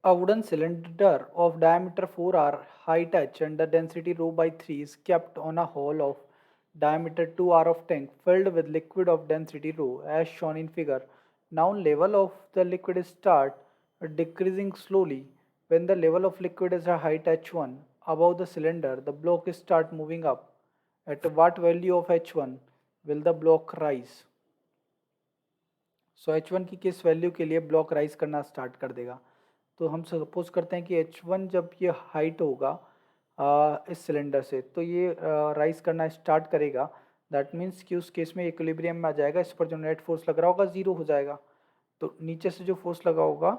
A wooden cylinder of diameter 4r, height h, and the density rho by 3 is kept on a hole of diameter 2r of tank filled with liquid of density rho as shown in figure. Now level of the liquid is start decreasing slowly. When the level of liquid is a height h1 above the cylinder, the block is start moving up. At what value of h1 will the block rise? So H1 की किस value के लिए block rise करना start कर देगा? तो हम suppose करते हैं कि H1 जब ये हाइट होगा इस सिलेंडर से, तो ये राइज करना स्टार्ट करेगा। दैट मीन्स कि उस केस में इक्विलिब्रियम में आ जाएगा, इस पर जो नेट फोर्स लग रहा होगा ज़ीरो हो जाएगा। तो नीचे से जो फोर्स लगा होगा,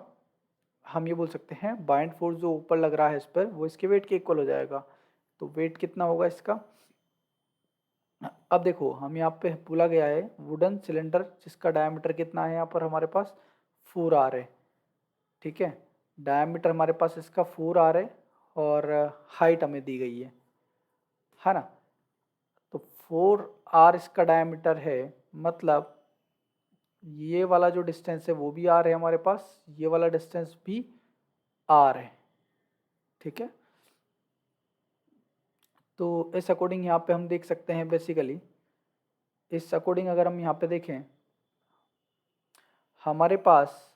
हम ये बोल सकते हैं बाइंड फोर्स जो ऊपर लग रहा है इस पर, वो इसके वेट के इक्वल हो जाएगा। तो वेट कितना होगा इसका? अब देखो, हम यहाँ पे बोला गया है वुडन सिलेंडर जिसका डायमीटर कितना है, यहाँ पर हमारे पास 4r है। ठीक है, डायमीटर हमारे पास इसका 4r है और हाइट हमें दी गई है ना। तो 4r इसका डायमीटर है, मतलब ये वाला जो डिस्टेंस है वो भी r है हमारे पास, ये वाला डिस्टेंस भी r है। ठीक है, तो इस अकॉर्डिंग यहाँ पे हम देख सकते हैं बेसिकली, इस अकॉर्डिंग अगर हम यहाँ पे देखें, हमारे पास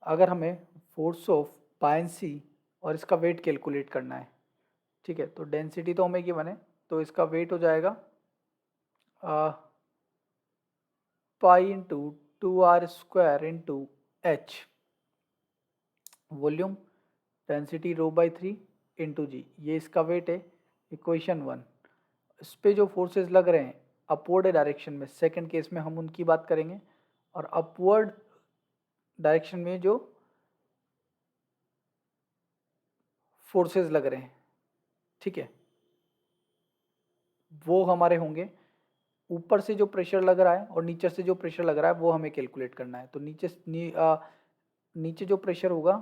अगर हमें फोर्स ऑफ बायंसी और इसका वेट कैलकुलेट करना है, ठीक है, तो डेंसिटी तो हमें गिवन है, तो इसका वेट हो जाएगा pi into 2r² into h, volume, density rho by 3 into g, ये इसका वेट है। इक्वेशन 1, इस पे जो फोर्सेस लग रहे हैं अपवर्ड डायरेक्शन में, सेकंड केस में हम उनकी बात करेंगे, और अपवर्ड डायरेक्शन में जो फोर्सेस लग रहे हैं, ठीक है, वो हमारे होंगे ऊपर से जो प्रेशर लग रहा है और नीचे से जो प्रेशर लग रहा है, वो हमें कैलकुलेट करना है। तो नीचे जो प्रेशर होगा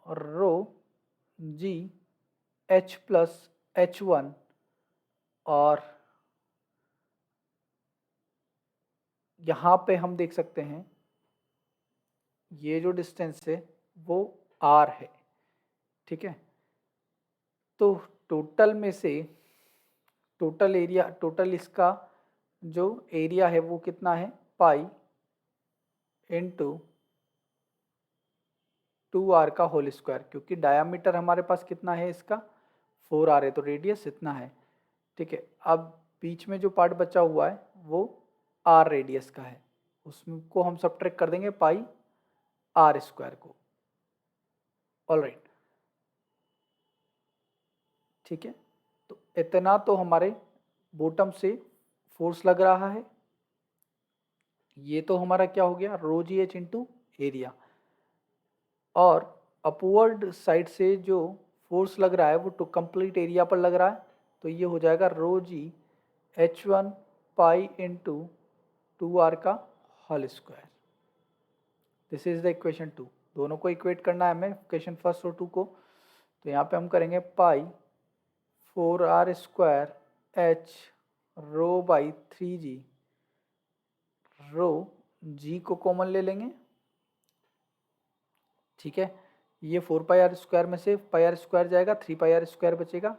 रो जी एच प्लस H1, और यहाँ पे हम देख सकते हैं ये जो डिस्टेंस है वो r है। ठीक है, तो टोटल में से टोटल एरिया, टोटल इसका जो एरिया है वो कितना है, पाई इंटू 2r का होल स्क्वायर, क्योंकि डायामीटर हमारे पास कितना है इसका 4r है, तो रेडियस इतना है। ठीक है, अब बीच में जो पार्ट बचा हुआ है वो r रेडियस का है, उसको हम सब्ट्रैक्ट कर देंगे पाई r² को। ऑल राइट, ठीक है, तो इतना तो हमारे बॉटम से फोर्स लग रहा है, ये तो हमारा क्या हो गया रो जी एच इंटू एरिया, और अपवर्ड साइड से जो फोर्स लग रहा है वो टू कंप्लीट एरिया पर लग रहा है, तो ये हो जाएगा रो जी H1 पाई इंटू 2r का whole square. This is the equation 2। दोनों को इक्वेट करना है हमें, इक्वेशन फर्स्ट और 2 को, तो यहाँ पे हम करेंगे पाई 4r² h row by 3g, रो जी को कॉमन ले लेंगे। ठीक है, ये 4πr² में से πr² जाएगा, 3πr² बचेगा,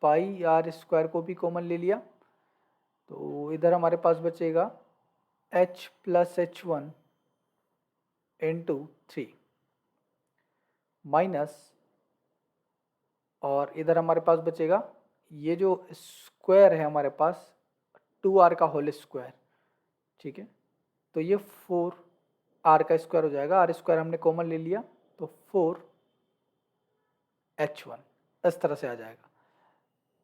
πr² को भी कॉमन ले लिया, तो इधर हमारे पास बचेगा h plus H1 into 3 minus, और इधर हमारे पास बचेगा ये जो स्क्वायर है हमारे पास 2r का होल स्क्वायर। ठीक है, तो ये 4r का स्क्वायर हो जाएगा, r² हमने कॉमन ले लिया, तो 4h1 इस तरह से आ जाएगा।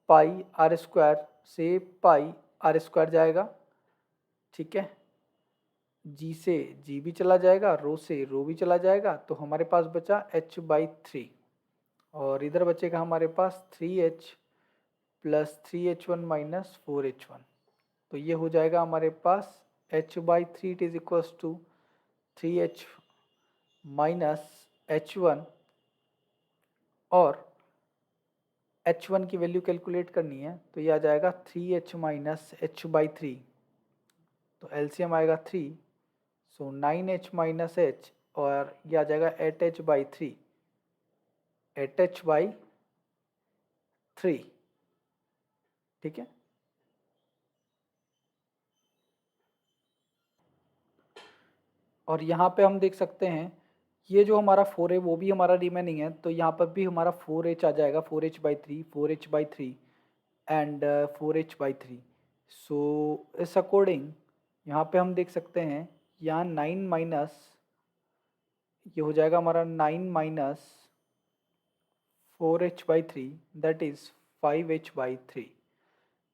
पाई r² से पाई r² जाएगा, ठीक है, जी से जी भी चला जाएगा, रो से रो भी चला जाएगा, तो हमारे पास बचा h/3, और इधर बचेगा हमारे पास 3h plus 3h1 minus 4h1, तो ये हो जाएगा हमारे पास h/3 it is equals to 3h minus h1, और h1 की वैल्यू कैलकुलेट करनी है, तो ये आ जाएगा 3h माइनस h/3, तो एलसीएम आएगा 3, सो 9h माइनस h, और ये आ जाएगा 8h/3, 8h/3, ठीक है। और यहाँ पे हम देख सकते हैं ये जो हमारा 4 है वो भी हमारा रिमेनिंग है, तो यहाँ पर भी हमारा 4h आ जाएगा, 4h/3, 4h/3 एंड 4h/3। सो इस अकॉर्डिंग यहाँ पे हम देख सकते हैं यहाँ 9 माइनस, ये हो जाएगा हमारा 9 minus 4h/3 that is 5h/3,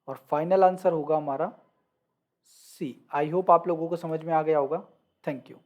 और फाइनल आंसर होगा हमारा सी। आई होप आप लोगों को समझ में आ गया होगा। Thank you.